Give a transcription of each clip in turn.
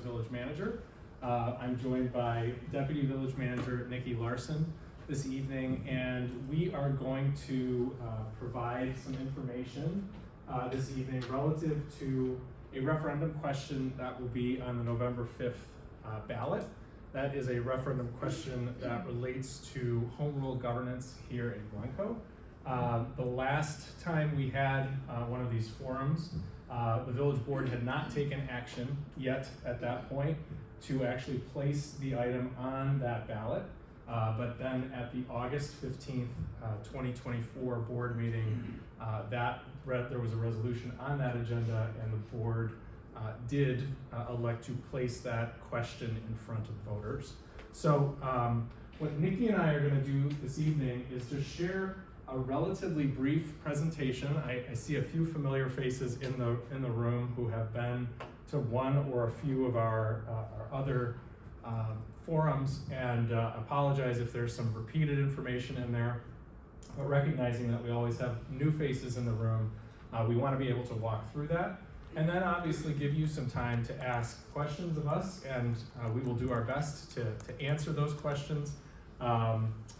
village manager. I'm joined by Deputy Village Manager Nikki Larson this evening, and we are going to provide some information this evening relative to a referendum question that will be on the November 5th ballot. That is a referendum question that relates to home rule governance here in Glencoe. The last time we had one of these forums, the village board had not taken action yet at that point to actually place the item on that ballot. But then at the August 15th, 2024 board meeting, there was a resolution on that agenda, and the board did elect to place that question in front of voters. So what Nikki and I are going to do this evening is just share a relatively brief presentation. I see a few familiar faces in the room who have been to one or a few of our other forums, and apologize if there's some repeated information in there, but recognizing that we always have new faces in the room, we want to be able to walk through that, and then obviously give you some time to ask questions of us, and we will do our best to answer those questions.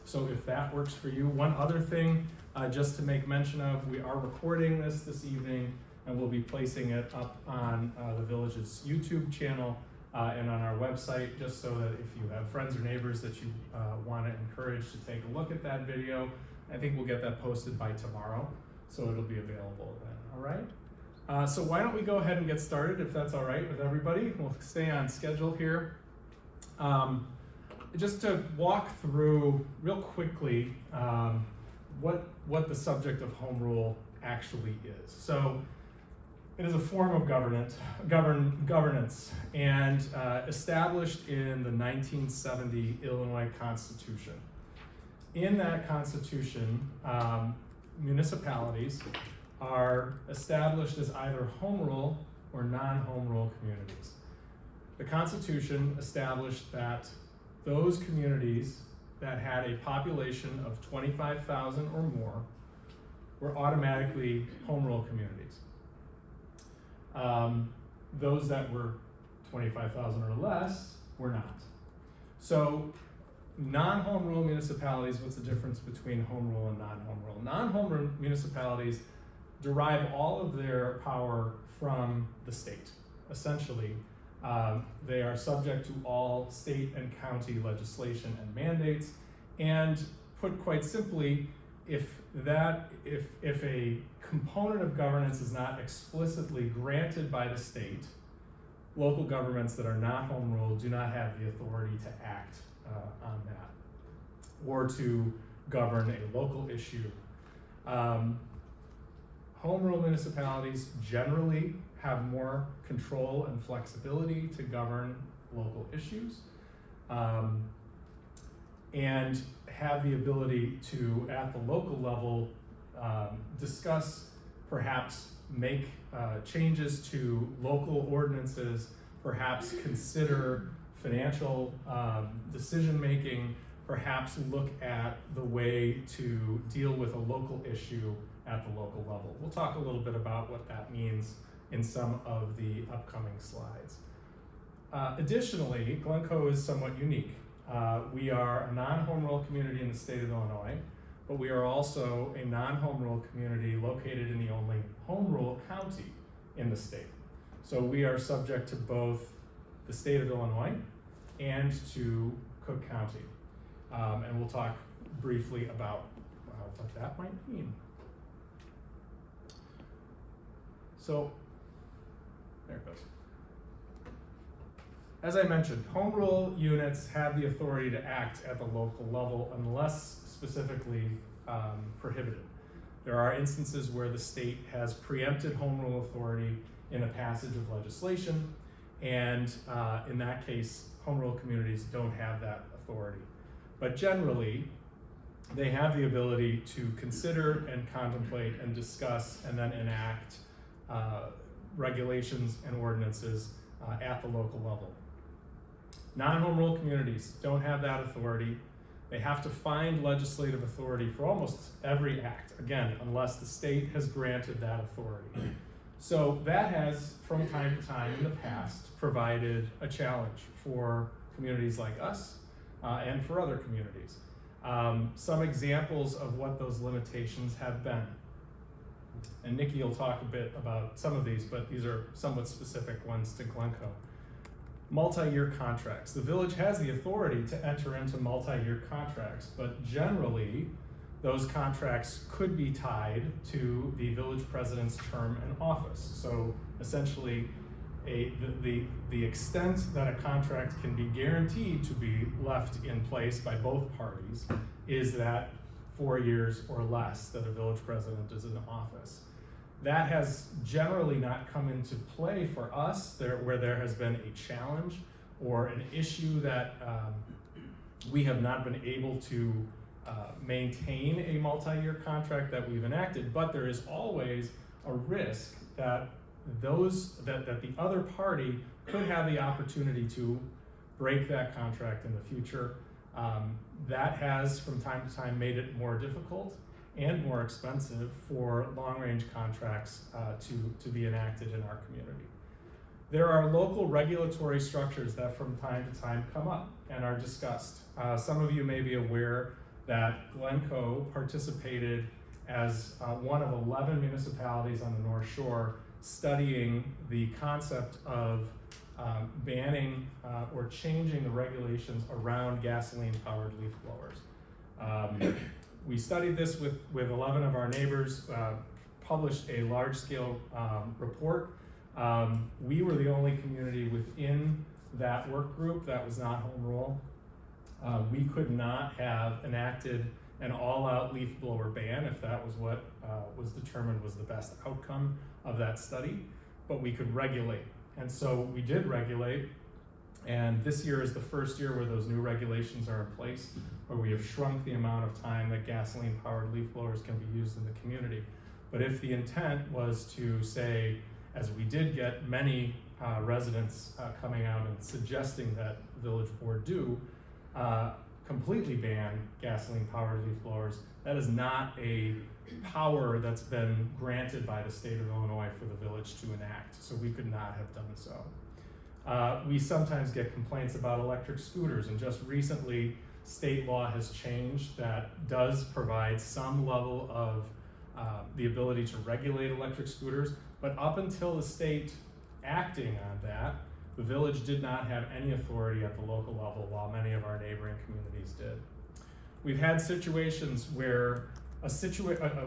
So if that works for you. One other thing just to make mention of, we are recording this evening, and we'll be placing it up on the village's YouTube channel and on our website, just so that if you have friends or neighbors that you want to encourage to take a look at that video, I think we'll get that posted by tomorrow, so it'll be available then, all right? So why don't we go ahead and get started, if that's all right with everybody. We'll stay on schedule here. Just to walk through real quickly what the subject of home rule actually is. So it is a form of governance and established in the 1970 Illinois Constitution. In that Constitution, municipalities are established as either home rule or non-home rule communities. The Constitution established that those communities that had a population of 25,000 or more were automatically home rule communities. Those that were 25,000 or less were not. So non-home rule municipalities, what's the difference between home rule and non-home rule? Non-home rule municipalities derive all of their power from the state, essentially. They are subject to all state and county legislation and mandates, and put quite simply, if a component of governance is not explicitly granted by the state, local governments that are not home rule do not have the authority to act on that or to govern a local issue. Home rule municipalities generally have more control and flexibility to govern local issues, and have the ability to, at the local level, discuss, perhaps make changes to local ordinances, perhaps consider financial decision-making, perhaps look at the way to deal with a local issue at the local level. We'll talk a little bit about what that means in some of the upcoming slides. Additionally, Glencoe is somewhat unique. We are a non-home rule community in the state of Illinois, but we are also a non-home rule community located in the only home rule county in the state. So we are subject to both the state of Illinois and to Cook County. And we'll talk briefly about what that might mean. So, there it goes. As I mentioned, home rule units have the authority to act at the local level unless specifically prohibited. There are instances where the state has preempted home rule authority in a passage of legislation, and in that case, home rule communities don't have that authority. But generally, they have the ability to consider and contemplate and discuss and then enact regulations and ordinances at the local level. Non-home rule communities don't have that authority. They have to find legislative authority for almost every act, again, unless the state has granted that authority. So that has, from time to time in the past, provided a challenge for communities like us and for other communities. Some examples of what those limitations have been. And Nikki will talk a bit about some of these, but these are somewhat specific ones to Glencoe. Multi-year contracts. The village has the authority to enter into multi-year contracts, but generally those contracts could be tied to the village president's term in office. So essentially, the extent that a contract can be guaranteed to be left in place by both parties is that 4 years or less that a village president is in office. That has generally not come into play for us where there has been a challenge or an issue that we have not been able to maintain a multi-year contract that we've enacted, but there is always a risk that that the other party could have the opportunity to break that contract in the future. That has, from time to time, made it more difficult and more expensive for long-range contracts to be enacted in our community. There are local regulatory structures that from time to time come up and are discussed. Some of you may be aware that Glencoe participated as one of 11 municipalities on the North Shore studying the concept of banning or changing the regulations around gasoline-powered leaf blowers. We studied this with 11 of our neighbors, published a large-scale report. We were the only community within that work group that was not home rule. We could not have enacted an all-out leaf blower ban if that was what was determined was the best outcome of that study, but we could regulate. And so we did regulate, and this year is the first year where those new regulations are in place, where we have shrunk the amount of time that gasoline-powered leaf blowers can be used in the community. But if the intent was to say, as we did get many residents coming out and suggesting that the village board do, completely ban gasoline-powered leaf blowers, that is not a power that's been granted by the state of Illinois for the village to enact, so we could not have done so. We sometimes get complaints about electric scooters, and just recently state law has changed that does provide some level of the ability to regulate electric scooters, but up until the state acting on that, the village did not have any authority at the local level, while many of our neighboring communities did. We've had situations where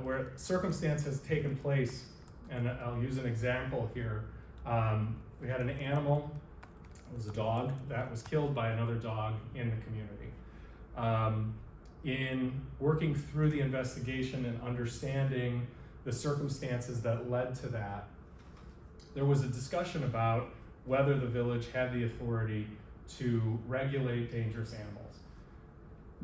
where circumstance has taken place, and I'll use an example here. We had an animal, it was a dog, that was killed by another dog in the community. In working through the investigation and understanding the circumstances that led to that, there was a discussion about whether the village had the authority to regulate dangerous animals.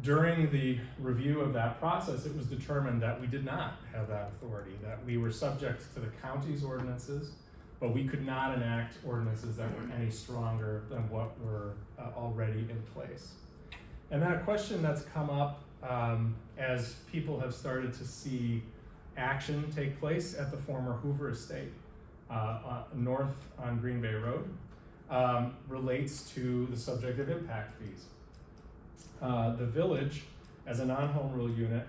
During the review of that process, it was determined that we did not have that authority, that we were subject to the county's ordinances, but we could not enact ordinances that were any stronger than what were already in place. And then a question that's come up as people have started to see action take place at the former Hoover Estate, north on Green Bay Road, relates to the subject of impact fees. The village, as a non-home rule unit,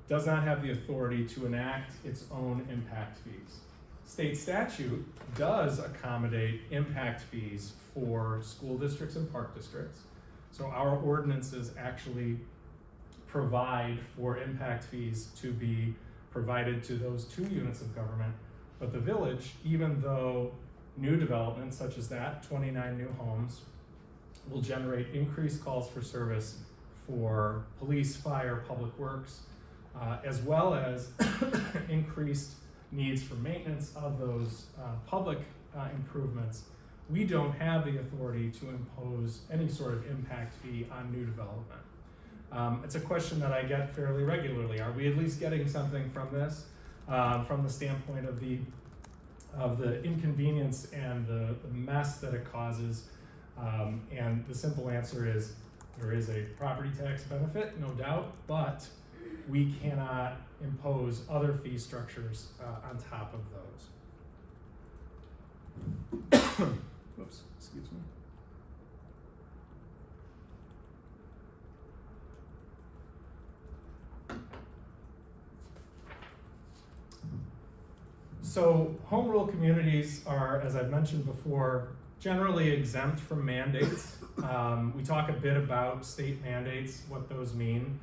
does not have the authority to enact its own impact fees. State statute does accommodate impact fees for school districts and park districts. So our ordinances actually provide for impact fees to be provided to those two units of government. But the village, even though new developments such as that, 29 new homes, will generate increased calls for service for police, fire, public works, as well as increased needs for maintenance of those public improvements, we don't have the authority to impose any sort of impact fee on new development. It's a question that I get fairly regularly. Are we at least getting something from this, from the standpoint of the inconvenience and the mess that it causes? And the simple answer is there is a property tax benefit, no doubt, but we cannot impose other fee structures on top of those. Oops, excuse me. So home rule communities are, as I've mentioned before, generally exempt from mandates. We talk a bit about state mandates, what those mean.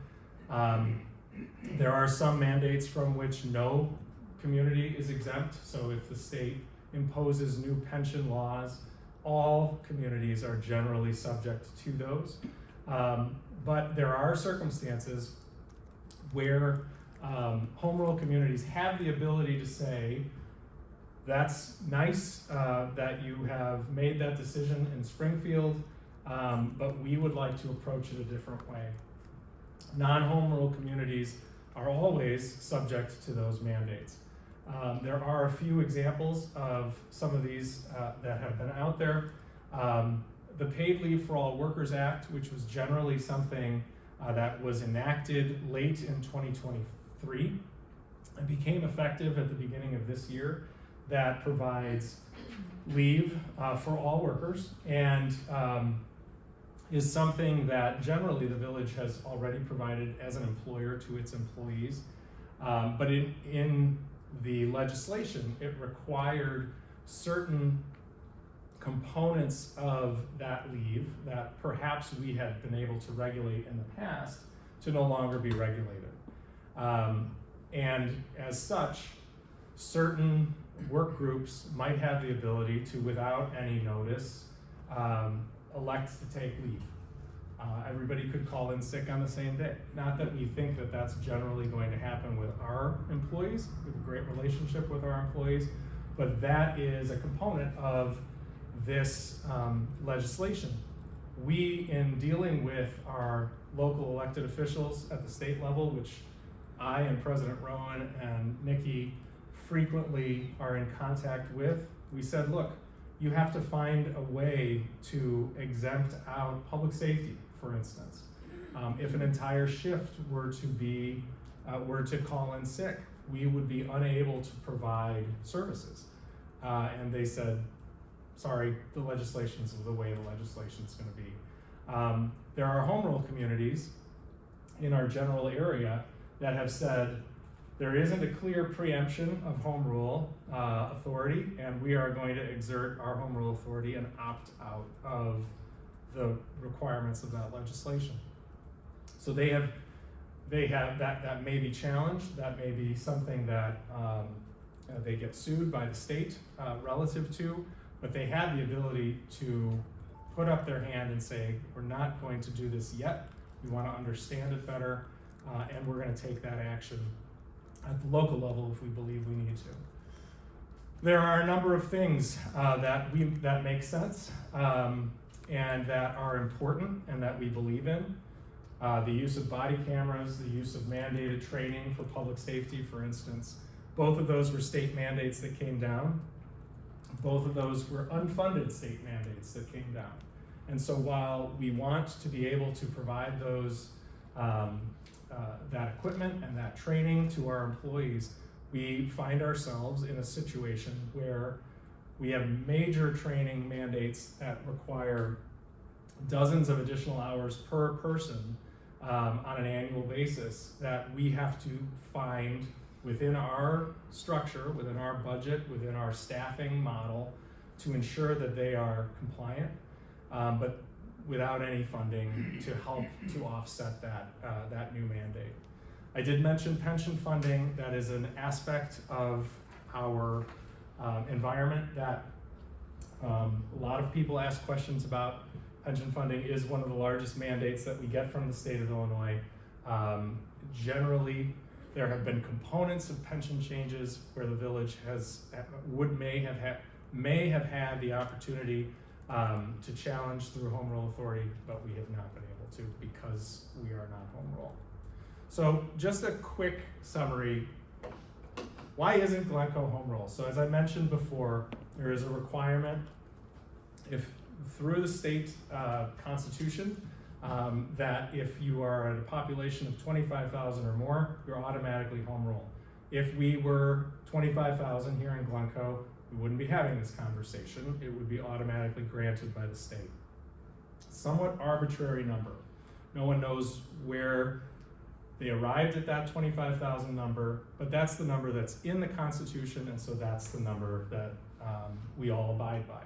There are some mandates from which no community is exempt. So if the state imposes new pension laws, all communities are generally subject to those. But there are circumstances where home rule communities have the ability to say, that's nice that you have made that decision in Springfield, but we would like to approach it a different way. Non-home rule communities are always subject to those mandates. There are a few examples of some of these that have been out there. The Paid Leave for All Workers Act, which was generally something that was enacted late in 2023 and became effective at the beginning of this year, that provides leave for all workers and is something that generally the village has already provided as an employer to its employees. But in the legislation, it required certain components of that leave that perhaps we had been able to regulate in the past to no longer be regulated. And as such, certain work groups might have the ability to, without any notice, elect to take leave. Everybody could call in sick on the same day. Not that we think that that's generally going to happen with our employees. We have a great relationship with our employees, but that is a component of this legislation. We, in dealing with our local elected officials at the state level, which I and President Rowan and Nikki frequently are in contact with, we said, look, you have to find a way to exempt out public safety, for instance. If an entire shift were to call in sick, we would be unable to provide services. And they said, sorry, the legislation's the way the legislation's gonna be. There are home rule communities in our general area that have said, there isn't a clear preemption of home rule authority, and we are going to exert our home rule authority and opt out of the requirements of that legislation. So they have that may be challenged. That may be something that they get sued by the state relative to, but they have the ability to put up their hand and say, we're not going to do this yet. We want to understand it better, and we're going to take that action at the local level if we believe we need to. There are a number of things that make sense and that are important and that we believe in. The use of body cameras, the use of mandated training for public safety, for instance. Both of those were state mandates that came down. Both of those were unfunded state mandates that came down. And so while we want to be able to provide those that equipment and that training to our employees, we find ourselves in a situation where we have major training mandates that require dozens of additional hours per person on an annual basis that we have to find within our structure, within our budget, within our staffing model to ensure that they are compliant, but without any funding to help to offset that new mandate. I did mention pension funding. That is an aspect of our environment that a lot of people ask questions about. Pension funding is one of the largest mandates that we get from the state of Illinois. Generally, there have been components of pension changes where the village may have had the opportunity to challenge through home rule authority, but we have not been able to because we are not home rule. So just a quick summary. Why isn't Glencoe home rule? So as I mentioned before, there is a requirement through the state constitution that if you are at a population of 25,000 or more, you're automatically home rule. If we were 25,000 here in Glencoe, we wouldn't be having this conversation. It would be automatically granted by the state. Somewhat arbitrary number. No one knows where they arrived at that 25,000 number, but that's the number that's in the Constitution, and so that's the number that we all abide by.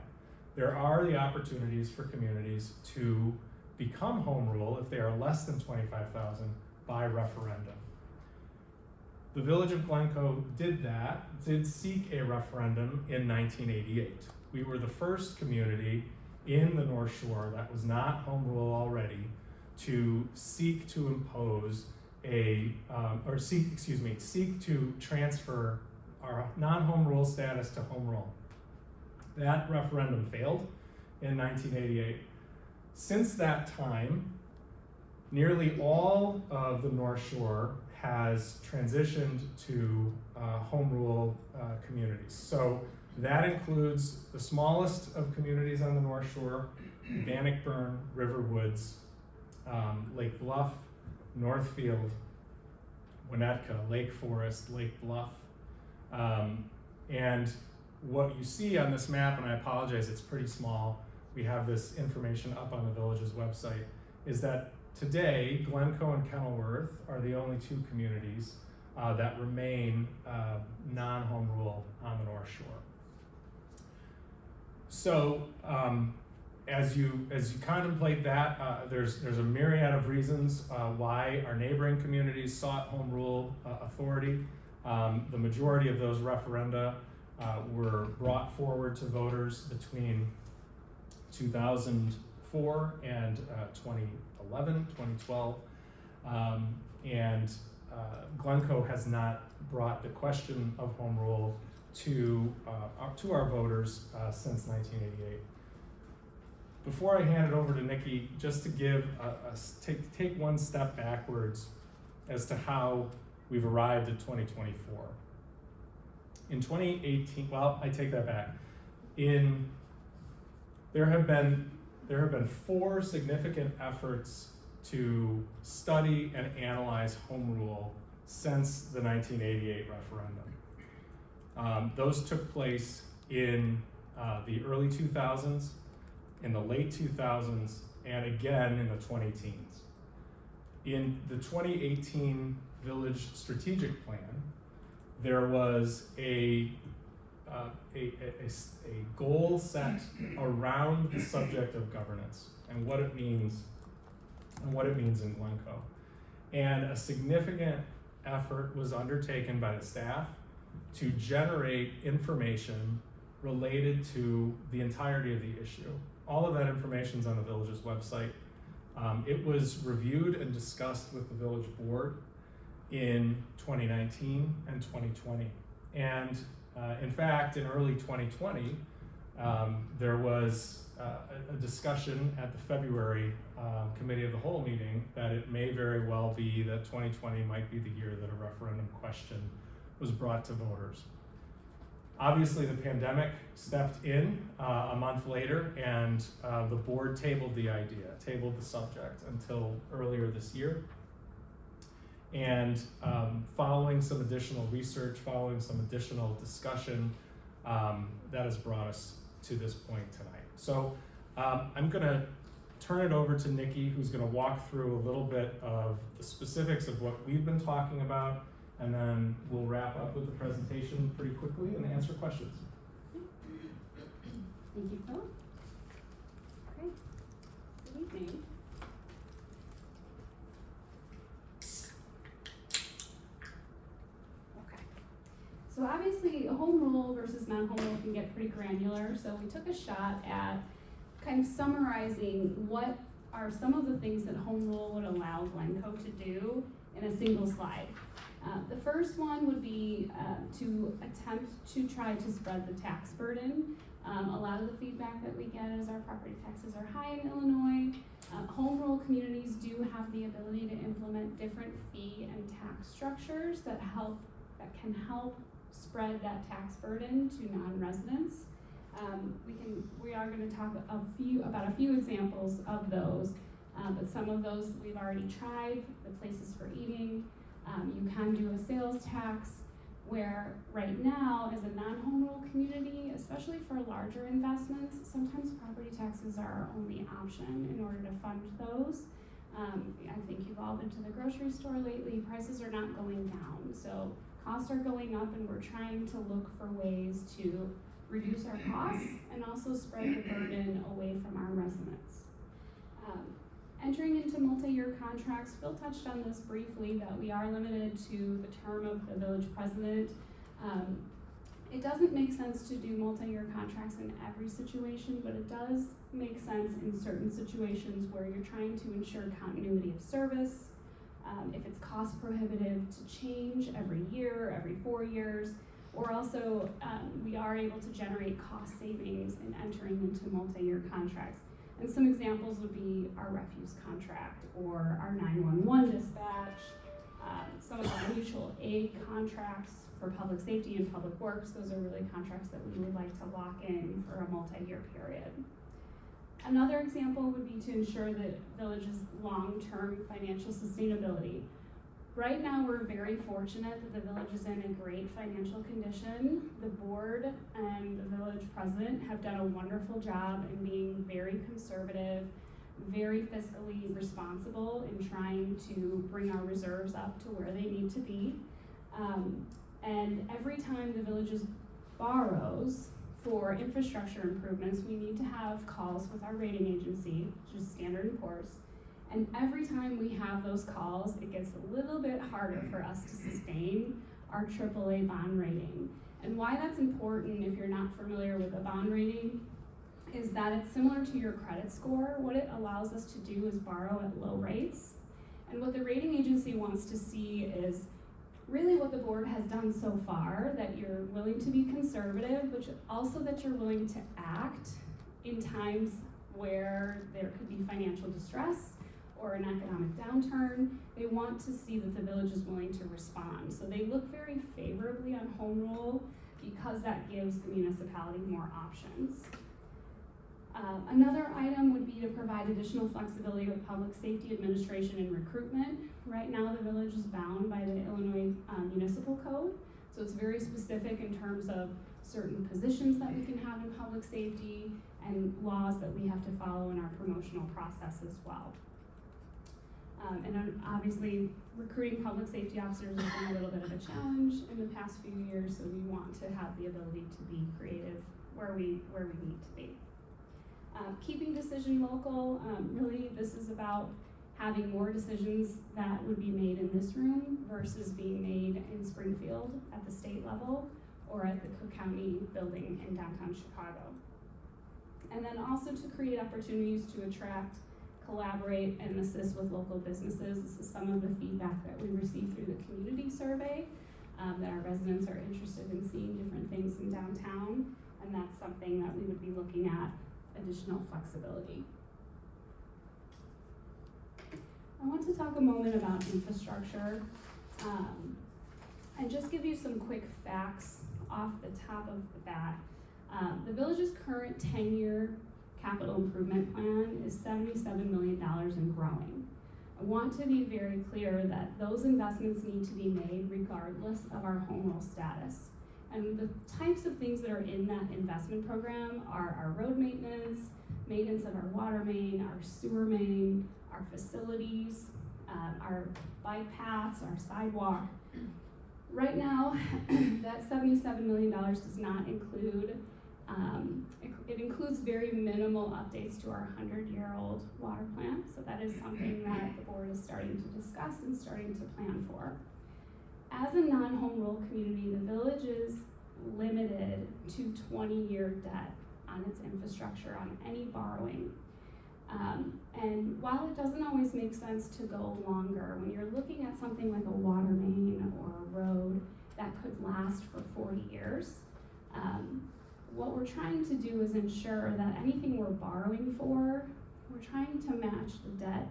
There are the opportunities for communities to become home rule if they are less than 25,000 by referendum. The Village of Glencoe did seek a referendum in 1988. We were the first community in the North Shore that was not home rule already to seek to impose seek to transfer our non-home rule status to home rule. That referendum failed in 1988. Since that time, nearly all of the North Shore has transitioned to home rule communities. So that includes the smallest of communities on the North Shore, Bannockburn, Riverwoods, Lake Bluff, Northfield, Winnetka, Lake Forest, Lake Bluff. And what you see on this map, and I apologize, it's pretty small, we have this information up on the village's website, is that today, Glencoe and Kenilworth are the only two communities that remain non-home rule on the North Shore. So, as you contemplate that, there's a myriad of reasons why our neighboring communities sought home rule authority. The majority of those referenda were brought forward to voters between 2004 and 2012. And Glencoe has not brought the question of home rule to our voters since 1988. Before I hand it over to Nikki, just to give take one step backwards as to how we've arrived at 2024. In 2018, well, I take that back. There have been 4 significant efforts to study and analyze home rule since the 1988 referendum. Those took place in the early 2000s, in the late 2000s, and again in the 2010s. In the 2018 Village Strategic Plan, there was a goal set around the subject of governance and what it means in Glencoe. And a significant effort was undertaken by the staff to generate information related to the entirety of the issue. All of that information is on the village's website. It was reviewed and discussed with the village board in 2019 and 2020. And in fact, in early 2020, there was a discussion at the February Committee of the Whole meeting that it may very well be that 2020 might be the year that a referendum question was brought to voters. Obviously, the pandemic stepped in a month later, and the board tabled the subject until earlier this year. And following some additional research, following some additional discussion, that has brought us to this point tonight. So I'm gonna turn it over to Nikki, who's gonna walk through a little bit of the specifics of what we've been talking about, and then we'll wrap up with the presentation pretty quickly and answer questions. Thank you, Phil. Great. Good evening. Okay. So obviously, home rule versus non-home rule can get pretty granular. So we took a shot at kind of summarizing what are some of the things that home rule would allow Glencoe to do in a single slide. The first one would be to attempt to try to spread the tax burden. A lot of the feedback that we get is our property taxes are high in Illinois. Home rule communities do have the ability to implement different fee and tax structures that can help spread that tax burden to non-residents. We are going to talk about a few examples of those, but some of those we've already tried. The places for eating. You can do a sales tax. where right now, as a non-home rule community, especially for larger investments, sometimes property taxes are our only option in order to fund those. I think you've all been to the grocery store lately, prices are not going down, so costs are going up, and we're trying to look for ways to reduce our costs and also spread the burden away from our residents. Entering into multi-year contracts, Phil touched on this briefly, that we are limited to the term of the village president. It doesn't make sense to do multi-year contracts in every situation, but it does make sense in certain situations where you're trying to ensure continuity of service, if it's cost prohibitive to change every year, every 4 years, or also we are able to generate cost savings in entering into multi-year contracts. And some examples would be our refuse contract or our 911 dispatch, some of our mutual aid contracts for public safety and public works. Those are really contracts that we would like to lock in for a multi-year period. Another example would be to ensure that village's long-term financial sustainability. Right now, we're very fortunate that the village is in a great financial condition. The board and the village president have done a wonderful job in being very conservative, very fiscally responsible in trying to bring our reserves up to where they need to be. And every time the village borrows for infrastructure improvements, we need to have calls with our rating agency, which is Standard & Poor's. And every time we have those calls, it gets a little bit harder for us to sustain our AAA bond rating. And why that's important, if you're not familiar with a bond rating, is that it's similar to your credit score. What it allows us to do is borrow at low rates. And what the rating agency wants to see is really what the board has done so far, that you're willing to be conservative, but also that you're willing to act in times where there could be financial distress or an economic downturn. They want to see that the village is willing to respond. So they look very favorably on home rule because that gives the municipality more options. Another item would be to provide additional flexibility with public safety administration and recruitment. Right now, the village is bound by the Illinois Municipal Code, so it's very specific in terms of certain positions that we can have in public safety and laws that we have to follow in our promotional process as well. And obviously, recruiting public safety officers has been a little bit of a challenge in the past few years, so we want to have the ability to be creative where we need to be. Keeping decision local, really this is about having more decisions that would be made in this room versus being made in Springfield at the state level or at the Cook County building in downtown Chicago. And then also to create opportunities to attract, collaborate, and assist with local businesses. This is some of the feedback that we received through the community survey, that our residents are interested in seeing different things in downtown, and that's something that we would be looking at, additional flexibility. I want to talk a moment about infrastructure and just give you some quick facts off the top of the bat. The village's current 10-year capital improvement plan is $77 million and growing. I want to be very clear that those investments need to be made regardless of our home rule status. And the types of things that are in that investment program are our road maintenance, maintenance of our water main, our sewer main, our facilities, our bike paths, our sidewalk. Right now, that $77 million does not include, it includes very minimal updates to our 100-year-old water plant. So that is something that the board is starting to discuss and starting to plan for. As a non-home rule community, the village is limited to 20-year debt on its infrastructure, on any borrowing. And while it doesn't always make sense to go longer, when you're looking at something like a water main or a road that could last for 40 years, what we're trying to do is ensure that anything we're borrowing for, we're trying to match the debt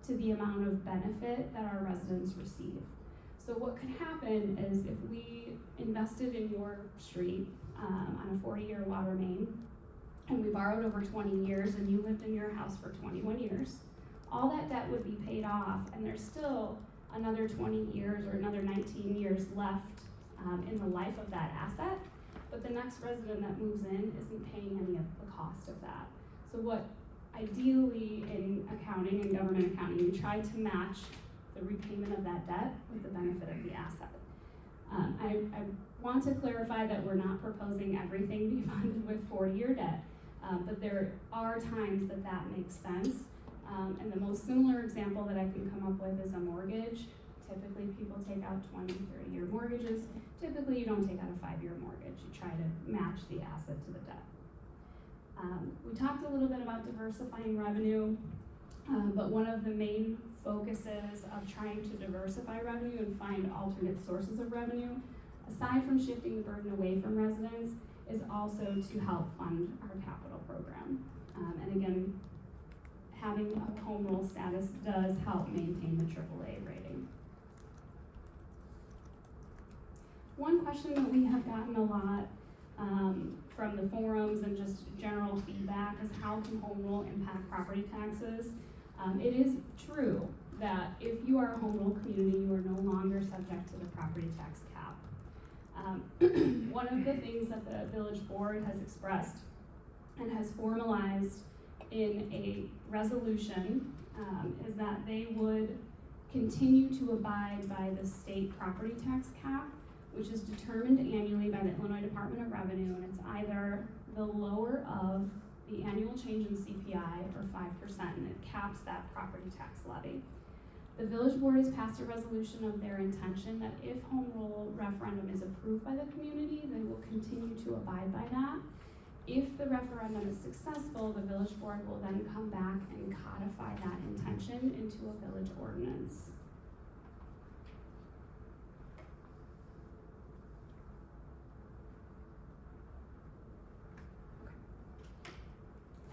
to the amount of benefit that our residents receive. So what could happen is if we invested in your street on a 40-year water main, and we borrowed over 20 years and you lived in your house for 21 years, all that debt would be paid off, and there's still another 20 years or another 19 years left in the life of that asset, but the next resident that moves in isn't paying any of the cost of that. So what ideally in accounting and government accounting, you try to match the repayment of that debt with the benefit of the asset. I want to clarify that we're not proposing everything be funded with 40-year debt, but there are times that that makes sense. And the most similar example that I can come up with is a mortgage. Typically people take out 20, 30-year mortgages. Typically you don't take out a 5-year mortgage. You try to match the asset to the debt. We talked a little bit about diversifying revenue, but one of the main focuses of trying to diversify revenue and find alternate sources of revenue, aside from shifting the burden away from residents, is also to help fund our capital program. And again, having a home rule status does help maintain the AAA rating. One question that we have gotten a lot from the forums and just general feedback is how can home rule impact property taxes? It is true that if you are a home rule community, you are no longer subject to the property tax cap. One of the things that the village board has expressed and has formalized in a resolution is that they would continue to abide by the state property tax cap, which is determined annually by the Illinois Department of Revenue, and it's either the lower of the annual change in CPI or 5%, and it caps that property tax levy. The village board has passed a resolution of their intention that if home rule referendum is approved by the community, they will continue to abide by that. If the referendum is successful, the village board will then come back and codify that intention into a village ordinance.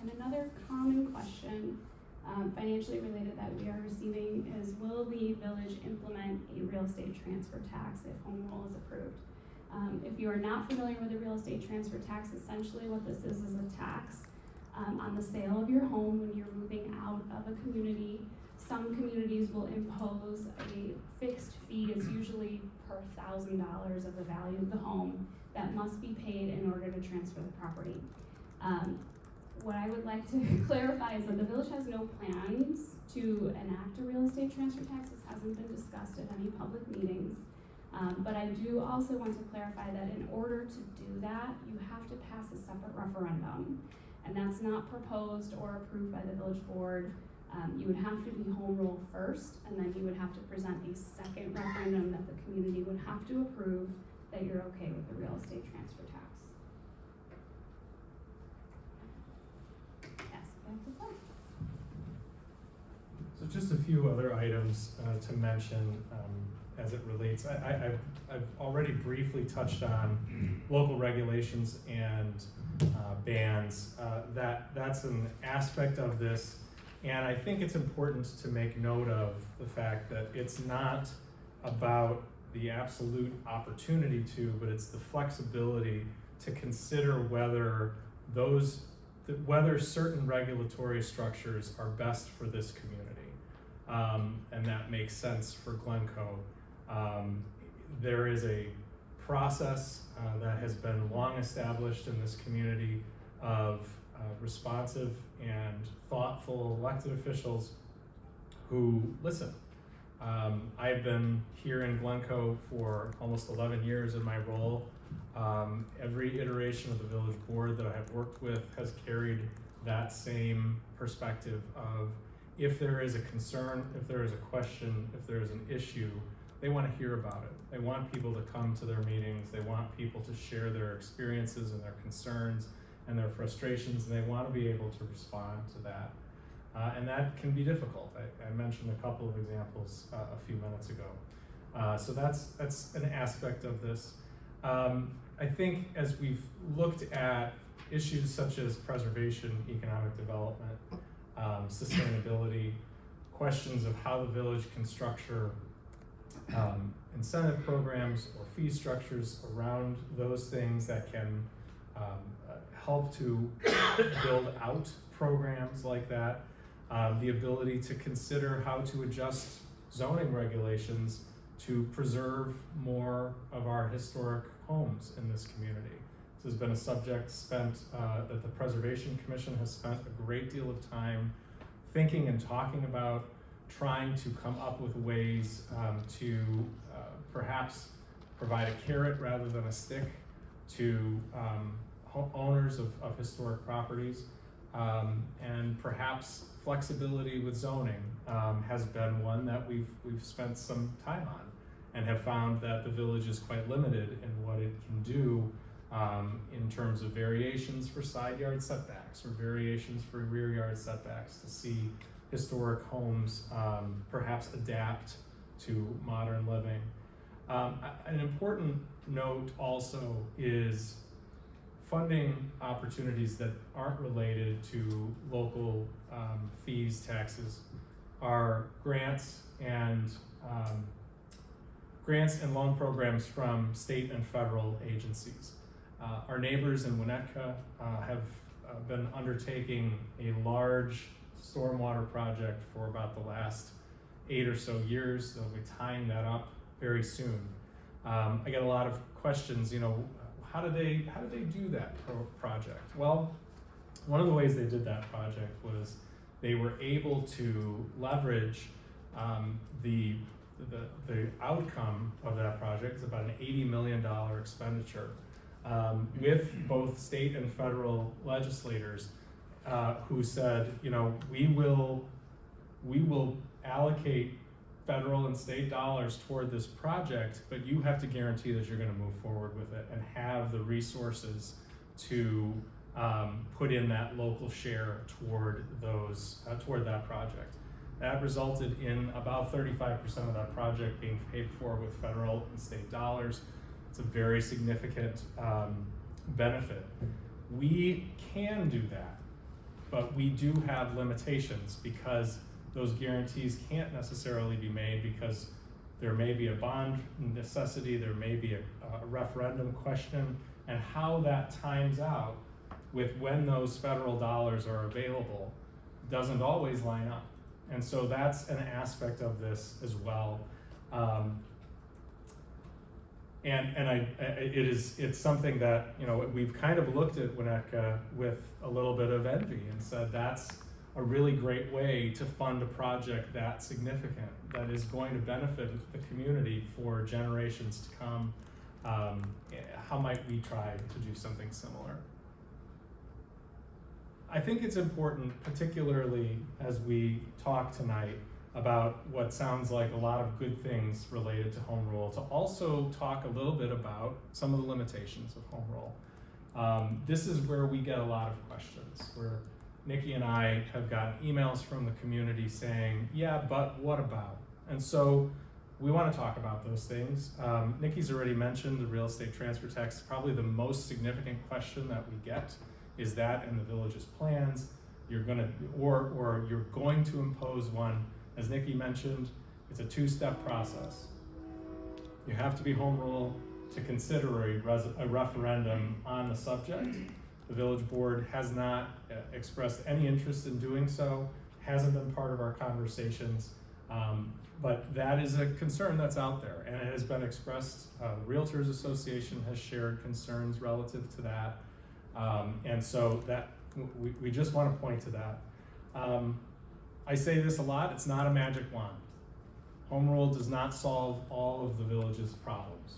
And another common question, financially related, that we are receiving is, will the village implement a real estate transfer tax if home rule is approved? If you are not familiar with the real estate transfer tax, essentially what this is a tax on the sale of your home when you're moving out of a community. Some communities will impose a fixed fee. It's usually per $1,000 of the value of the home that must be paid in order to transfer the property. What I would like to clarify is that the village has no plans to enact a real estate transfer tax. This hasn't been discussed at any public meetings. But I do also want to clarify that in order to do that, you have to pass a separate referendum. And that's not proposed or approved by the village board. You would have to be home rule first, and then you would have to present a second referendum that the community would have to approve that you're okay with the real estate transfer tax. So just a few other items to mention as it relates. I've already briefly touched on local regulations and bans. That's an aspect of this, and I think it's important to make note of the fact that it's not about the absolute opportunity to, but it's the flexibility to consider whether certain regulatory structures are best for this community. And that makes sense for Glencoe. There is a process that has been long established in this community of responsive and thoughtful elected officials who listen. I've been here in Glencoe for almost 11 years in my role. Every iteration of the village board that I have worked with has carried that same perspective of, if there is a concern, if there is a question, if there is an issue, they want to hear about it. They want people to come to their meetings. They want people to share their experiences and their concerns and their frustrations, and they want to be able to respond to that. And that can be difficult. I mentioned a couple of examples a few minutes ago. So that's an aspect of this. I think as we've looked at issues such as preservation, economic development, sustainability, questions of how the village can structure incentive programs or fee structures around those things that can help to build out programs like that, the ability to consider how to adjust zoning regulations to preserve more of our historic homes in this community. This has been a subject that the Preservation Commission has spent a great deal of time thinking and talking about, trying to come up with ways to perhaps provide a carrot rather than a stick to owners of historic properties, and perhaps flexibility with zoning has been one that we've spent some time on, and have found that the village is quite limited in what it can do in terms of variations for side yard setbacks or variations for rear yard setbacks to see historic homes perhaps adapt to modern living. An important note also is funding opportunities that aren't related to local fees, taxes, are grants and loan programs from state and federal agencies. Our neighbors in Winnetka have been undertaking a large stormwater project for about the last 8 or so years. They'll be tying that up very soon. I get a lot of questions, how do they do that project? Well, one of the ways they did that project was they were able to leverage the outcome of that project. It's about an $80 million expenditure with both state and federal legislators who said, we will allocate federal and state dollars toward this project, but you have to guarantee that you're going to move forward with it and have the resources to put in that local share toward that project. That resulted in about 35% of that project being paid for with federal and state dollars. It's a very significant benefit. We can do that, but we do have limitations because those guarantees can't necessarily be made because there may be a bond necessity, there may be a referendum question, and how that times out with when those federal dollars are available doesn't always line up. And so that's an aspect of this as well. It's something that we've kind of looked at Winnetka with a little bit of envy and said that's a really great way to fund a project that significant, that is going to benefit the community for generations to come. How might we try to do something similar? I think it's important, particularly as we talk tonight about what sounds like a lot of good things related to home rule, to also talk a little bit about some of the limitations of home rule. This is where we get a lot of questions, where Nikki and I have gotten emails from the community saying, yeah, but what about? And so we want to talk about those things. Nikki's already mentioned the real estate transfer tax. Probably the most significant question that we get is that in the village's plans, you're going to impose one. As Nikki mentioned, it's a two-step process. You have to be home rule to consider a referendum on the subject. The village board has not expressed any interest in doing so, hasn't been part of our conversations, but that is a concern that's out there, and it has been expressed. The Realtors Association has shared concerns relative to that, and so that we just want to point to that. I say this a lot, it's not a magic wand. Home rule does not solve all of the village's problems.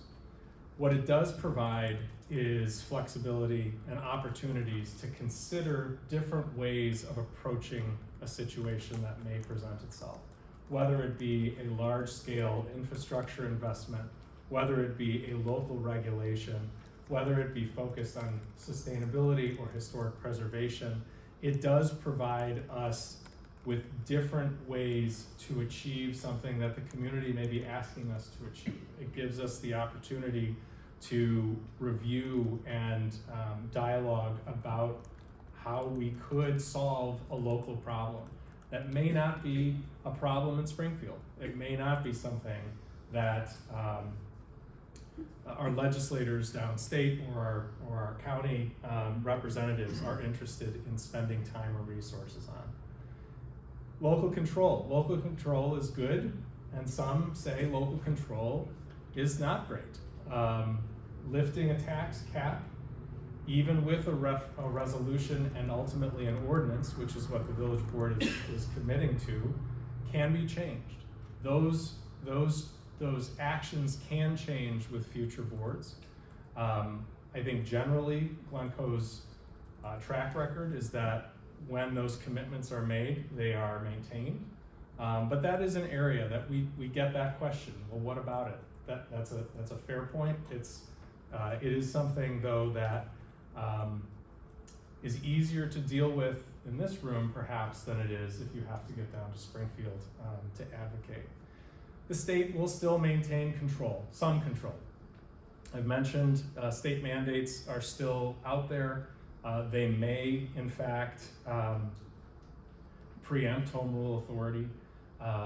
What it does provide is flexibility and opportunities to consider different ways of approaching a situation that may present itself. Whether it be a large-scale infrastructure investment, whether it be a local regulation, whether it be focused on sustainability or historic preservation, it does provide us with different ways to achieve something that the community may be asking us to achieve. It gives us the opportunity to review and dialogue about how we could solve a local problem that may not be a problem in Springfield. It may not be something that our legislators downstate or our county representatives are interested in spending time or resources on. Local control. Local control is good and some say local control is not great. Lifting a tax cap, even with a resolution and ultimately an ordinance, which is what the village board is committing to, can be changed. Those actions can change with future boards. I think generally Glencoe's track record is that when those commitments are made, they are maintained. But that is an area that we get that question. Well, what about it? That's a fair point. It is something though that is easier to deal with in this room perhaps than it is if you have to get down to Springfield to advocate. The state will still maintain control, some control. I've mentioned state mandates are still out there. They may, in fact, preempt home rule authority.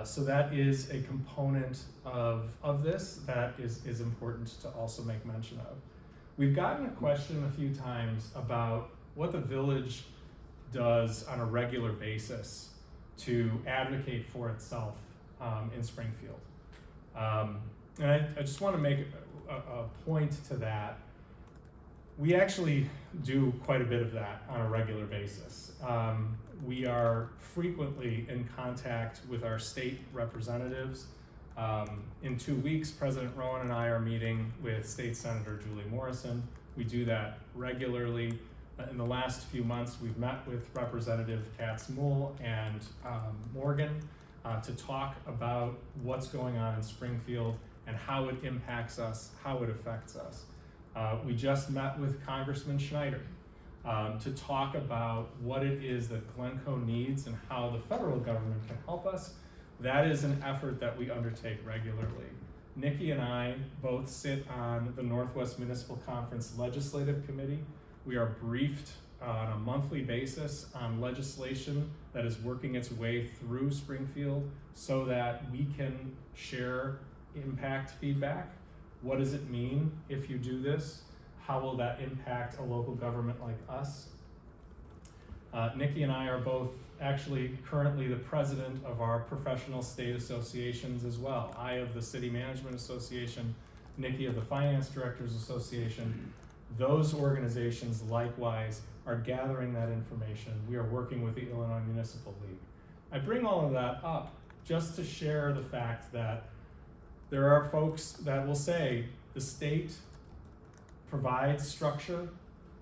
So that is a component of this that is important to also make mention of. We've gotten a question a few times about what the village does on a regular basis to advocate for itself in Springfield. And I just want to make a point to that. We actually do quite a bit of that on a regular basis. We are frequently in contact with our state representatives. In 2 weeks, President Rowan and I are meeting with State Senator Julie Morrison. We do that regularly. In the last few months, we've met with Representative Katz-Moule and Morgan to talk about what's going on in Springfield and how it impacts us, how it affects us. We just met with Congressman Schneider to talk about what it is that Glencoe needs and how the federal government can help us. That is an effort that we undertake regularly. Nikki and I both sit on the Northwest Municipal Conference Legislative Committee. We are briefed on a monthly basis on legislation that is working its way through Springfield so that we can share impact feedback. What does it mean if you do this? How will that impact a local government like us? Nikki and I are both actually currently the president of our professional state associations as well. I of the City Management Association, Nikki of the Finance Directors Association. Those organizations likewise are gathering that information. We are working with the Illinois Municipal League. I bring all of that up just to share the fact that there are folks that will say the state provides structure,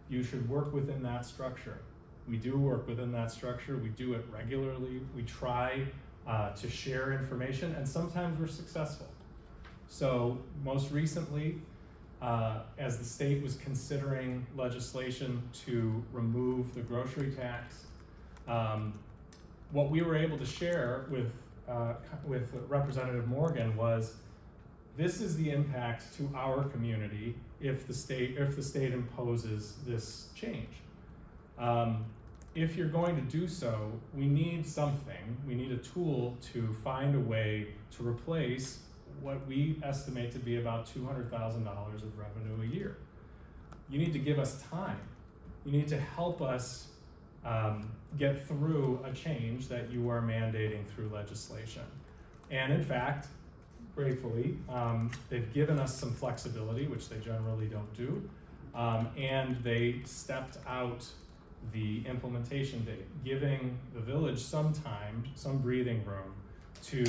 you should work within that structure. We do work within that structure, we do it regularly, we try to share information, and sometimes we're successful. So most recently, as the state was considering legislation to remove the grocery tax, what we were able to share with Representative Morgan was, this is the impact to our community if the state imposes this change. If you're going to do so, we need something. We need a tool to find a way to replace what we estimate to be about $200,000 of revenue a year. You need to give us time. You need to help us get through a change that you are mandating through legislation. And in fact, gratefully, they've given us some flexibility, which they generally don't do, and they stepped out the implementation date, giving the village some time, some breathing room to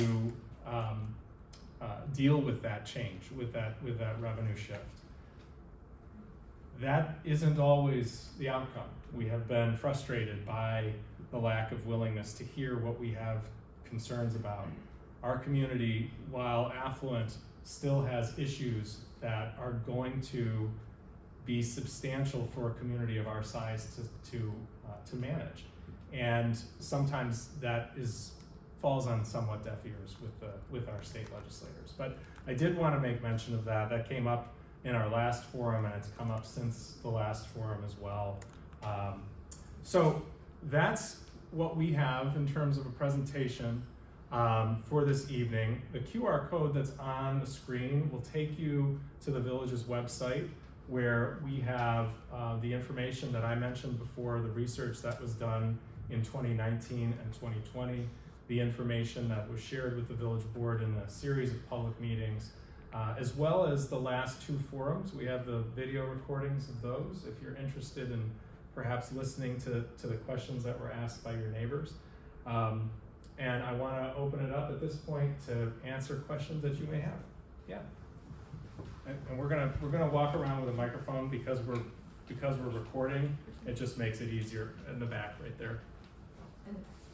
deal with that change, with that revenue shift. That isn't always the outcome. We have been frustrated by the lack of willingness to hear what we have concerns about. Our community, while affluent, still has issues that are going to be substantial for a community of our size to manage. And sometimes that falls on somewhat deaf ears with our state legislators. But I did want to make mention of that. That came up in our last forum, and it's come up since the last forum as well. So that's what we have in terms of a presentation for this evening. The QR code that's on the screen will take you to the village's website, where we have the information that I mentioned before, the research that was done in 2019 and 2020. the information that was shared with the village board in a series of public meetings, as well as the last 2 forums. We have the video recordings of those if you're interested in perhaps listening to the questions that were asked by your neighbors. And I want to open it up at this point to answer questions that you may have. Yeah. And we're gonna walk around with a microphone because we're recording. It just makes it easier in the back right there.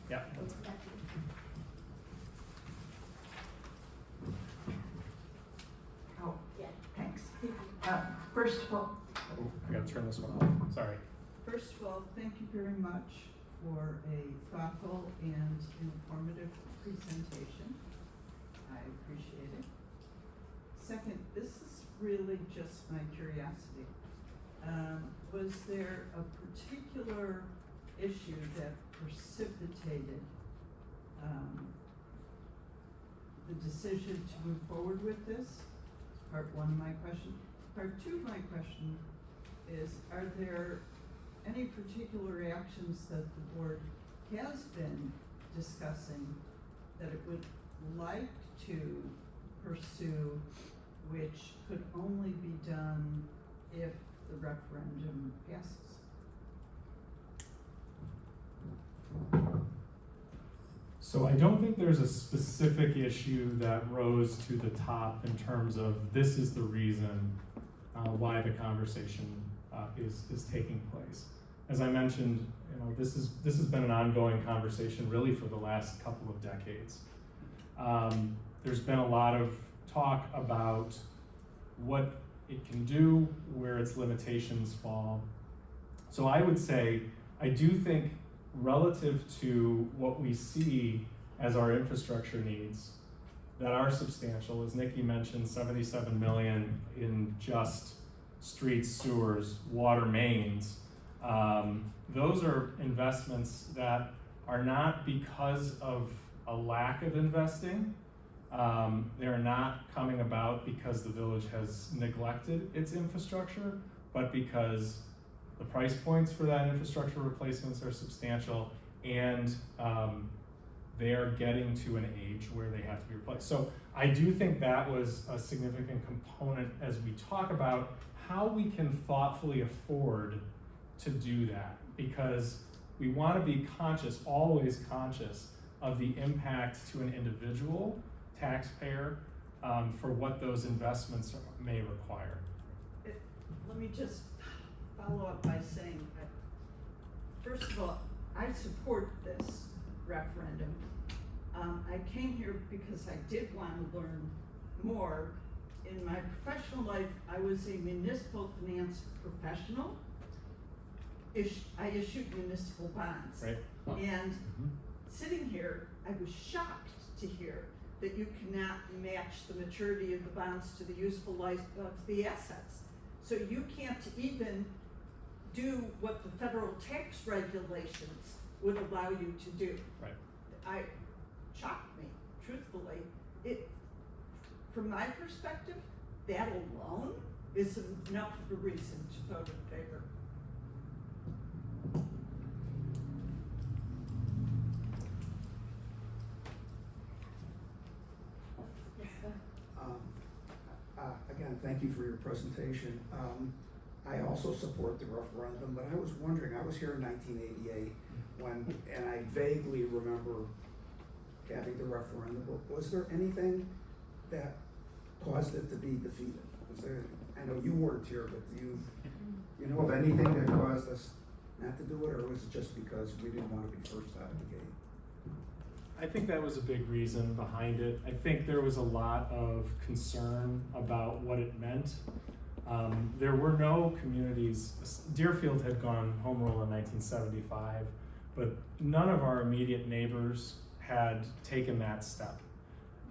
Yeah. Oh, yeah, thanks. First of all, Oh, I gotta turn this one off. Sorry. first of all, thank you very much for a thoughtful and informative presentation. I appreciate it. Second, this is really just my curiosity. Was there a particular issue that precipitated the decision to move forward with this? Part one of my question. Part two of my question is, are there any particular actions that the board has been discussing that it would like to pursue, which could only be done if the referendum passes? So I don't think there's a specific issue that rose to the top in terms of this is the reason why the conversation is taking place. As I mentioned, this has been an ongoing conversation really for the last couple of decades. There's been a lot of talk about what it can do, where its limitations fall. So I would say, I do think relative to what we see as our infrastructure needs that are substantial, as Nikki mentioned, 77 million in just streets, sewers, water mains. Those are investments that are not because of a lack of investing. They're not coming about because the village has neglected its infrastructure, but because the price points for that infrastructure replacements are substantial, and they are getting to an age where they have to be replaced. So I do think that was a significant component as we talk about how we can thoughtfully afford to do that, because we want to be conscious, always conscious, of the impact to an individual taxpayer for what those investments may require. Let me just follow up by saying that, first of all, I support this referendum. I came here because I did want to learn more. In my professional life, I was a municipal finance professional. I issued municipal bonds. Right. And sitting here, I was shocked to hear that you cannot match the maturity of the bonds to the useful life of the assets. So you can't even do what the federal tax regulations would allow you to do. Right. It shocked me, truthfully. From my perspective, that alone is enough of a reason to vote in favor. Again, thank you for your presentation. I also support the referendum, but I was wondering, I was here in 1988 and I vaguely remember having the referendum. Was there anything that caused it to be defeated? Was there, I know you weren't here, but do you know of anything that caused us not to do it, or was it just because we didn't want to be first out of the gate? I think that was a big reason behind it. I think there was a lot of concern about what it meant. There were no communities. Deerfield had gone home rule in 1975, but none of our immediate neighbors had taken that step.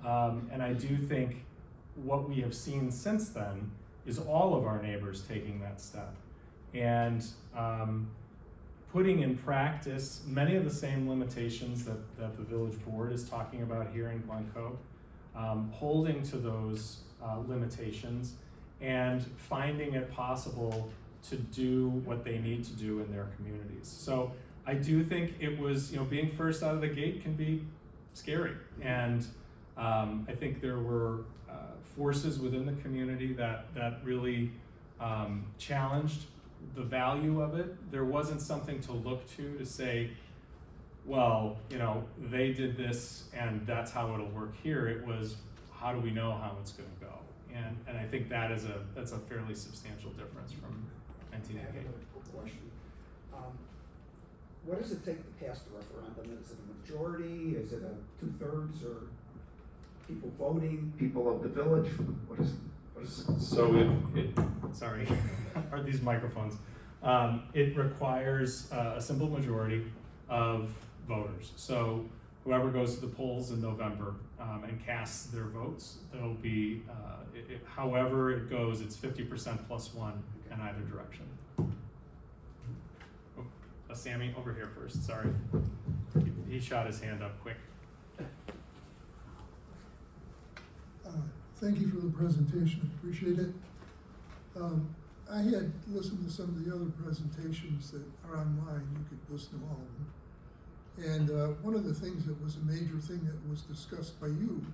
And I do think what we have seen since then is all of our neighbors taking that step and putting in practice many of the same limitations that the village board is talking about here in Glencoe, holding to those limitations and finding it possible to do what they need to do in their communities. So I do think it was, being first out of the gate can be scary. And I think there were forces within the community that really challenged the value of it. There wasn't something to look to say, well, you know, they did this and that's how it'll work here. It was, how do we know how it's going to go? And I think that's a fairly substantial difference from I have 1988. another quick question. What does it take to pass the referendum? Is it a majority? Is it a 2/3 or people voting, people of the village? What is So sorry, are these microphones? It requires a simple majority of voters. So whoever goes to the polls in November and casts their votes, there'll be, however it goes, it's 50% plus one in either direction. Oh, Sammy, over here first, sorry. He shot his hand up quick. Thank you for the presentation, appreciate it. I had listened to some of the other presentations that are online, you could listen to all of them. And one of the things that was a major thing that was discussed by you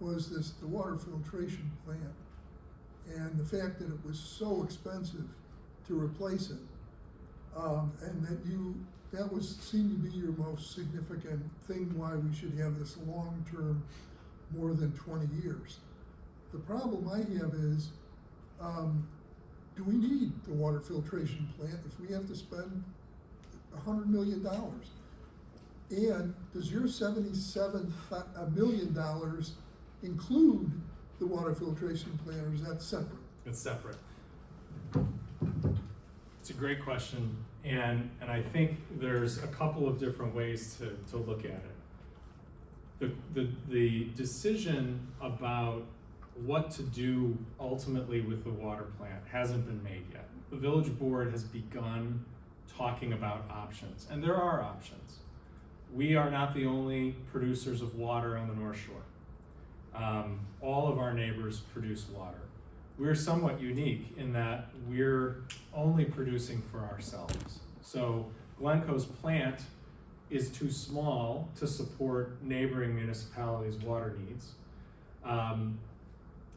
was the water filtration plant. And the fact that it was so expensive to replace it. And that seemed to be your most significant thing why we should have this long-term, more than 20 years. The problem I have is, do we need the water filtration plant if we have to spend $100 million? And does your $77 million include the water filtration plant, or is that separate? It's separate. It's a great question, and I think there's a couple of different ways to look at it. The decision about what to do ultimately with the water plant hasn't been made yet. The village board has begun talking about options, and there are options. We are not the only producers of water on the North Shore. All of our neighbors produce water. We're somewhat unique in that we're only producing for ourselves. So Glencoe's plant is too small to support neighboring municipalities' water needs.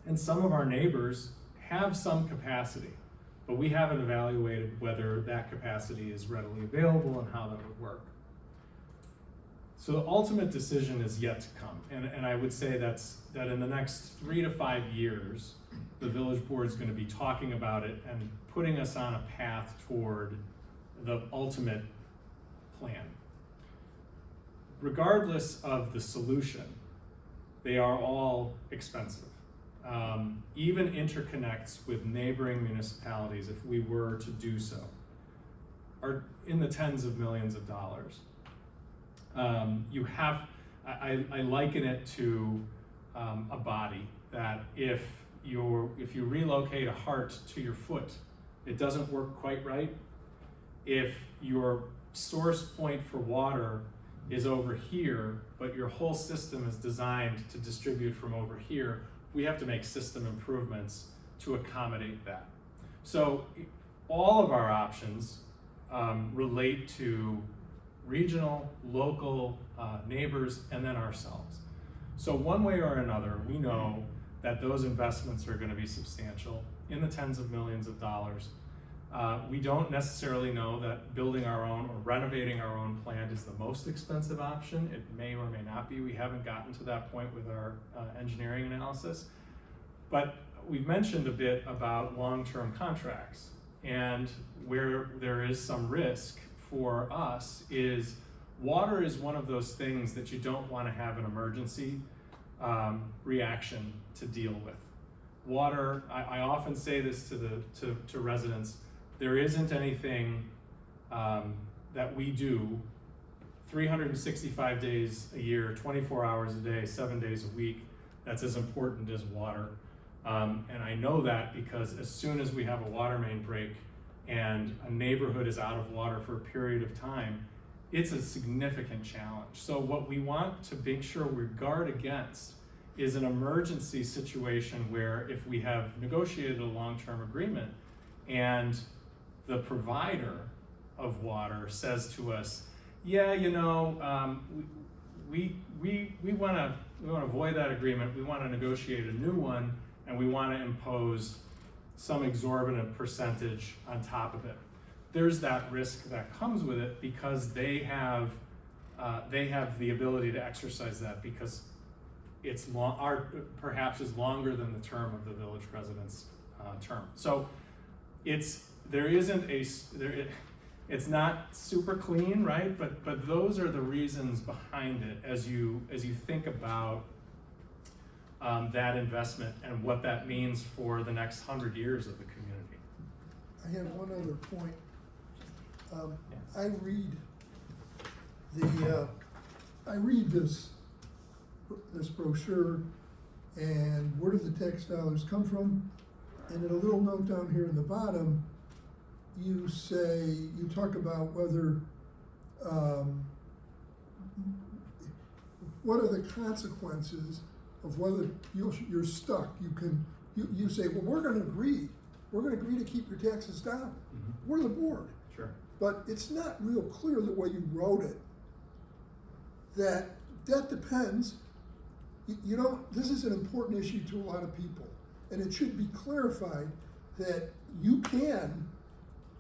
And some of our neighbors have some capacity, but we haven't evaluated whether that capacity is readily available and how that would work. So the ultimate decision is yet to come, and I would say that in the next 3 to 5 years, the village board is going to be talking about it and putting us on a path toward the ultimate plan. Regardless of the solution, they are all expensive. Even interconnects with neighboring municipalities, if we were to do so, are in the tens of millions of dollars. I liken it to a body, that if you relocate a heart to your foot, it doesn't work quite right. If your source point for water is over here, but your whole system is designed to distribute from over here, we have to make system improvements to accommodate that. So all of our options relate to regional, local neighbors, and then ourselves. So one way or another, we know that those investments are going to be substantial, in the tens of millions of dollars. We don't necessarily know that building our own or renovating our own plant is the most expensive option. It may or may not be. We haven't gotten to that point with our engineering analysis. But we've mentioned a bit about long-term contracts, and where there is some risk for us is water is one of those things that you don't want to have an emergency reaction to deal with. Water, I often say this to residents, there isn't anything that we do 365 days a year, 24 hours a day, 7 days a week, that's as important as water. And I know that because as soon as we have a water main break and a neighborhood is out of water for a period of time, it's a significant challenge. So what we want to make sure we guard against is an emergency situation where if we have negotiated a long-term agreement and the provider of water says to us, yeah, you know, we we wanna avoid that agreement, we wanna negotiate a new one, and we wanna impose some exorbitant percentage on top of it. There's that risk that comes with it because they have the ability to exercise that because it's perhaps is longer than the term of the village president's term. So it's not super clean, right? But those are the reasons behind it as you think about that investment and what that means for the next 100 years of the community. I have one other point. Yes. I read this brochure, and where do the tax dollars come from? And in a little note down here in the bottom, you talk about whether, what are the consequences of whether you're stuck. You say, well, we're gonna agree to keep your taxes down. Mm-hmm. We're the board. Sure. But it's not real clear the way you wrote it, that depends. You know, this is an important issue to a lot of people, and it should be clarified that you can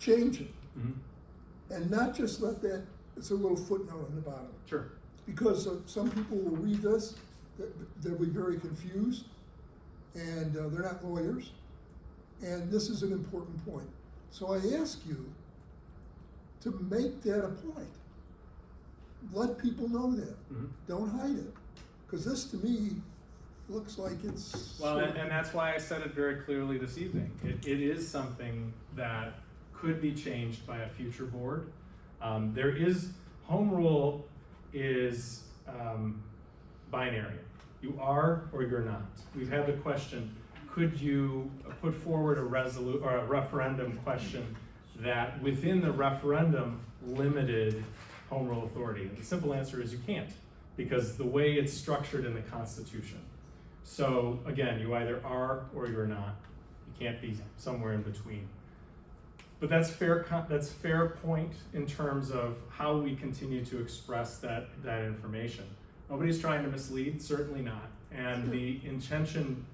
change it, Mm-hmm. and not just let that, it's a little footnote on the bottom. Sure. Because some people will read this, they'll be very confused, and they're not lawyers, and this is an important point. So I ask you to make that a point. Let people know that. Mm-hmm. Don't hide it, because this to me looks like it's. Well, and that's why I said it very clearly this evening. It is something that could be changed by a future board. Home rule is binary. You are or you're not. We've had the question, could you put forward a referendum question that within the referendum limited home rule authority? And the simple answer is you can't, because the way it's structured in the Constitution. So again, you either are or you're not. You can't be somewhere in between. But that's fair point in terms of how we continue to express that information. Nobody's trying to mislead, certainly not. And the intention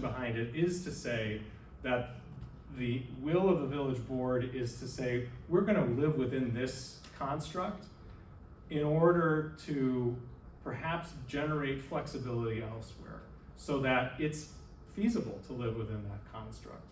behind it is to say that the will of the village board is to say, we're gonna live within this construct in order to perhaps generate flexibility elsewhere so that it's feasible to live within that construct.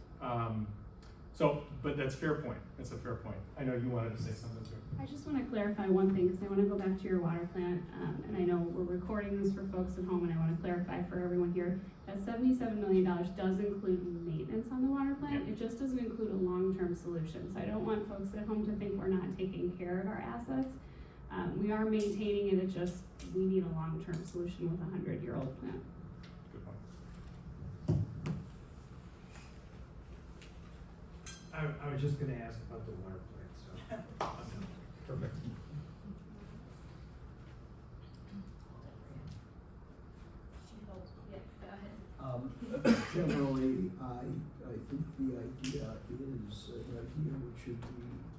But that's a fair point. It's a fair point. I know you wanted to say something too. I just want to clarify one thing, because I want to go back to your water plant, and I know we're recording this for folks at home, and I want to clarify for everyone here, that $77 million does include maintenance on the water plant. Yeah. It just doesn't include a long-term solution. So I don't want folks at home to think we're not taking care of our assets. We are maintaining it, we need a long-term solution with a 100-year-old plant. Good point. I was just gonna ask about the water plant, so. Perfect. Generally, I think the idea is an idea which should be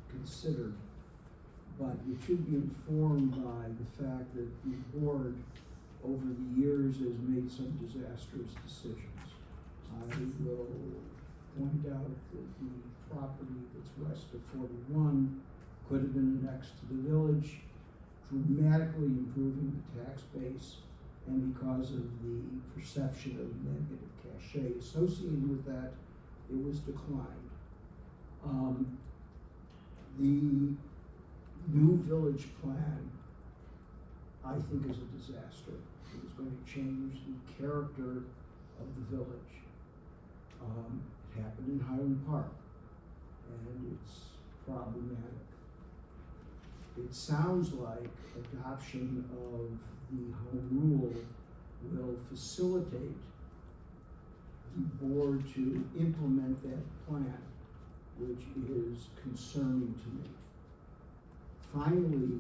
considered, but it should be informed by the fact that the board over the years has made some disastrous decisions. I will point out that the property that's west of 41 could have been annexed to the village, dramatically improving the tax base, and because of the perception of negative cachet associated with that, it was declined. The new village plan, I think, is a disaster. It is going to change the character of the village. It happened in Highland Park, and it's problematic. It sounds like adoption of the home rule will facilitate the board to implement that plan, which is concerning to me. Finally,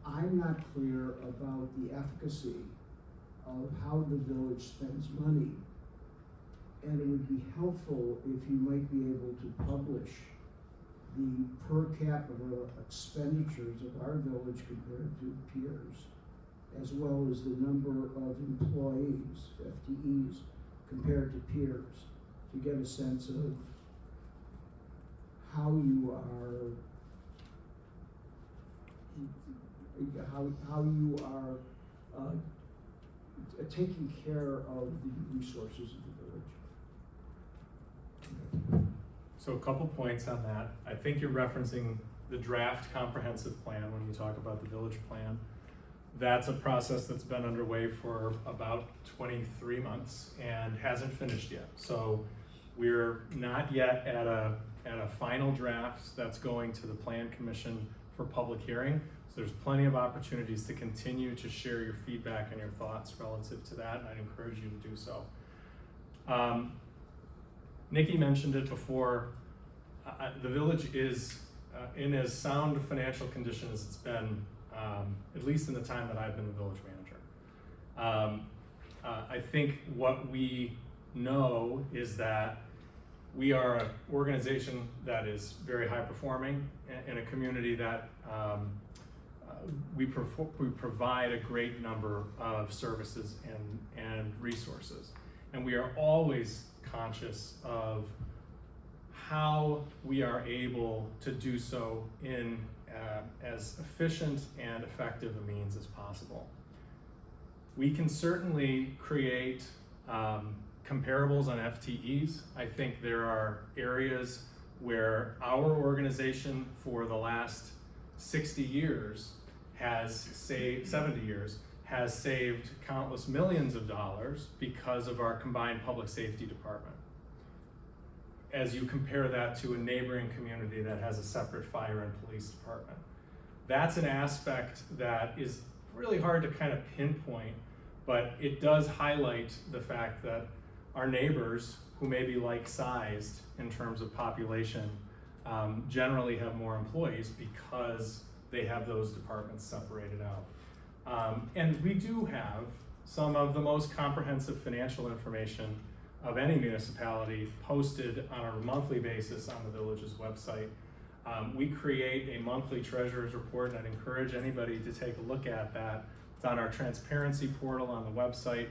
I'm not clear about the efficacy of how the village spends money, and it would be helpful if you might be able to publish the per capita expenditures of our village compared to peers, as well as the number of employees, FTEs, compared to peers, to get a sense of how you are, taking care of the resources of the village. So a couple points on that. I think you're referencing the draft comprehensive plan when you talk about the village plan. That's a process that's been underway for about 23 months and hasn't finished yet. So we're not yet at a final draft that's going to the Plan Commission for public hearing. So there's plenty of opportunities to continue to share your feedback and your thoughts relative to that, and I'd encourage you to do so. Nikki mentioned it before. The village is in as sound financial condition as it's been, at least in the time that I've been the village manager. I think what we know is that we are an organization that is very high performing in a community that we provide a great number of services and resources. And we are always conscious of how we are able to do so in as efficient and effective a means as possible. We can certainly create comparables on FTEs. I think there are areas where our organization for the last 60 years has saved, 70 years, has saved countless millions of dollars because of our combined public safety department. As you compare that to a neighboring community that has a separate fire and police department. That's an aspect that is really hard to kind of pinpoint, but it does highlight the fact that our neighbors, who may be like-sized in terms of population, generally have more employees because they have those departments separated out. And we do have some of the most comprehensive financial information of any municipality posted on a monthly basis on the village's website. We create a monthly treasurer's report, and I'd encourage anybody to take a look at that. It's on our transparency portal on the website.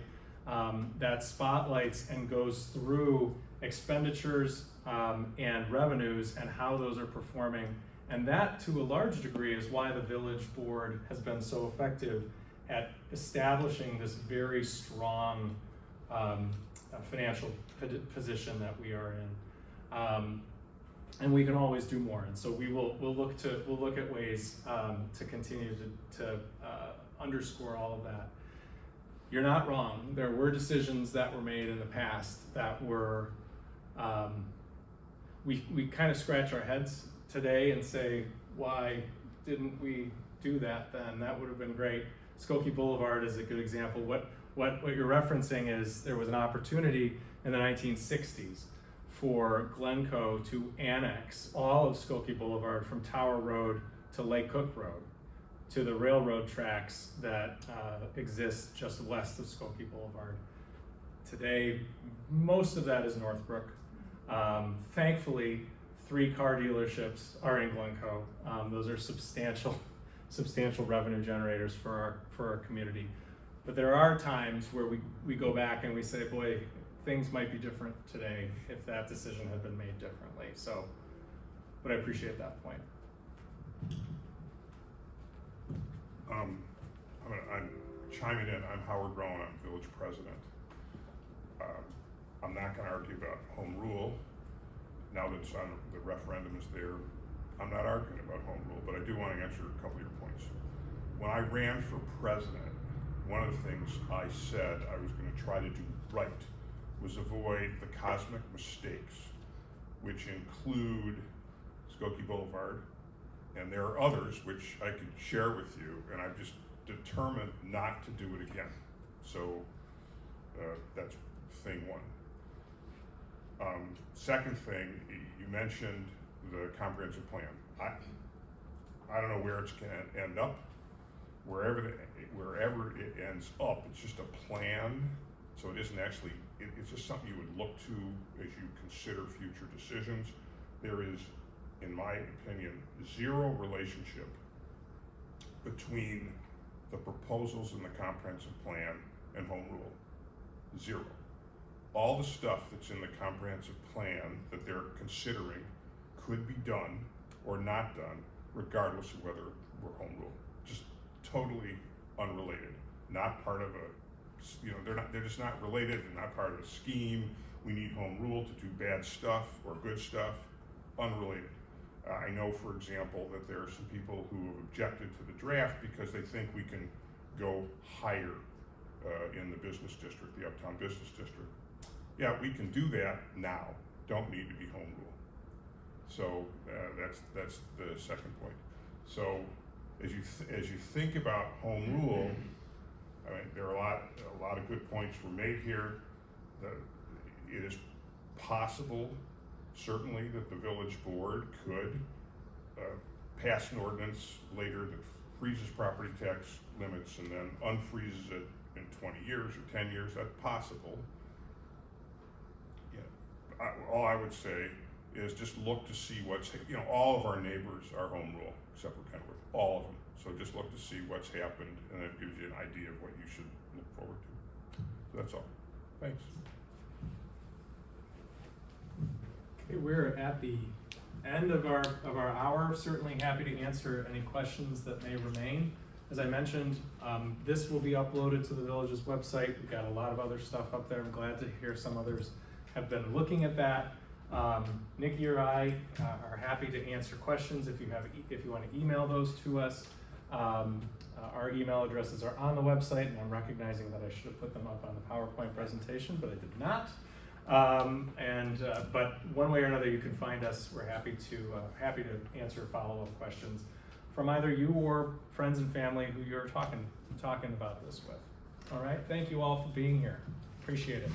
That spotlights and goes through expenditures and revenues and how those are performing. And that, to a large degree, is why the village board has been so effective at establishing this very strong financial position that we are in. And we can always do more. And so we'll look at ways to continue to underscore all of that. You're not wrong. There were decisions that were made in the past that were, we kind of scratch our heads today and say, why didn't we do that then? That would have been great. Skokie Boulevard is a good example. What you're referencing is there was an opportunity in the 1960s for Glencoe to annex all of Skokie Boulevard from Tower Road to Lake Cook Road to the railroad tracks that exist just west of Skokie Boulevard. Today, most of that is Northbrook. Thankfully, 3 car dealerships are in Glencoe. Those are substantial revenue generators for our community. But there are times where we go back and we say, boy, things might be different today if that decision had been made differently. So, but I appreciate that point. I'm chiming in. I'm Howard Rowan. I'm village president. I'm not going to argue about home rule. Now that the referendum is there, I'm not arguing about home rule, but I do want to answer a couple of your points. When I ran for president, one of the things I said I was going to try to do right was avoid the cosmic mistakes, which include Skokie Boulevard, and there are others which I could share with you, and I've just determined not to do it again. So that's thing one. Second thing, you mentioned the comprehensive plan. I don't know where it's going to end up. Wherever it ends up, it's just a plan. So it isn't actually, it's just something you would look to as you consider future decisions. There is, in my opinion, zero relationship between the proposals in the comprehensive plan and home rule. Zero. All the stuff that's in the comprehensive plan that they're considering could be done or not done, regardless of whether we're home rule. Just totally unrelated. Not part of a, they're just not related. They're not part of a scheme. We need home rule to do bad stuff or good stuff. Unrelated. I know, for example, that there are some people who have objected to the draft because they think we can go higher in the business district, the Uptown Business District. Yeah, we can do that now. Don't need to be home rule. So that's the second point. So as you think about home rule, I mean, there are a lot of good points were made here. It is possible, certainly, that the village board could pass an ordinance later that freezes property tax limits and then unfreezes it in 20 years or 10 years. That's possible. Yeah. All I would say is just look to see what's, all of our neighbors are home rule, except for Kenworth, all of them. So just look to see what's happened, and that gives you an idea of what you should look forward to. So that's all. Thanks. Okay, we're at the end of our hour. Certainly happy to answer any questions that may remain. As I mentioned, this will be uploaded to the village's website. We've got a lot of other stuff up there. I'm glad to hear some others have been looking at that. Nikki or I are happy to answer questions if you want to email those to us. Our email addresses are on the website, and I'm recognizing that I should have put them up on the PowerPoint presentation, but I did not. But one way or another, you can find us. We're happy to answer follow-up questions from either you or friends and family who you're talking about this with. All right, thank you all for being here. Appreciate it.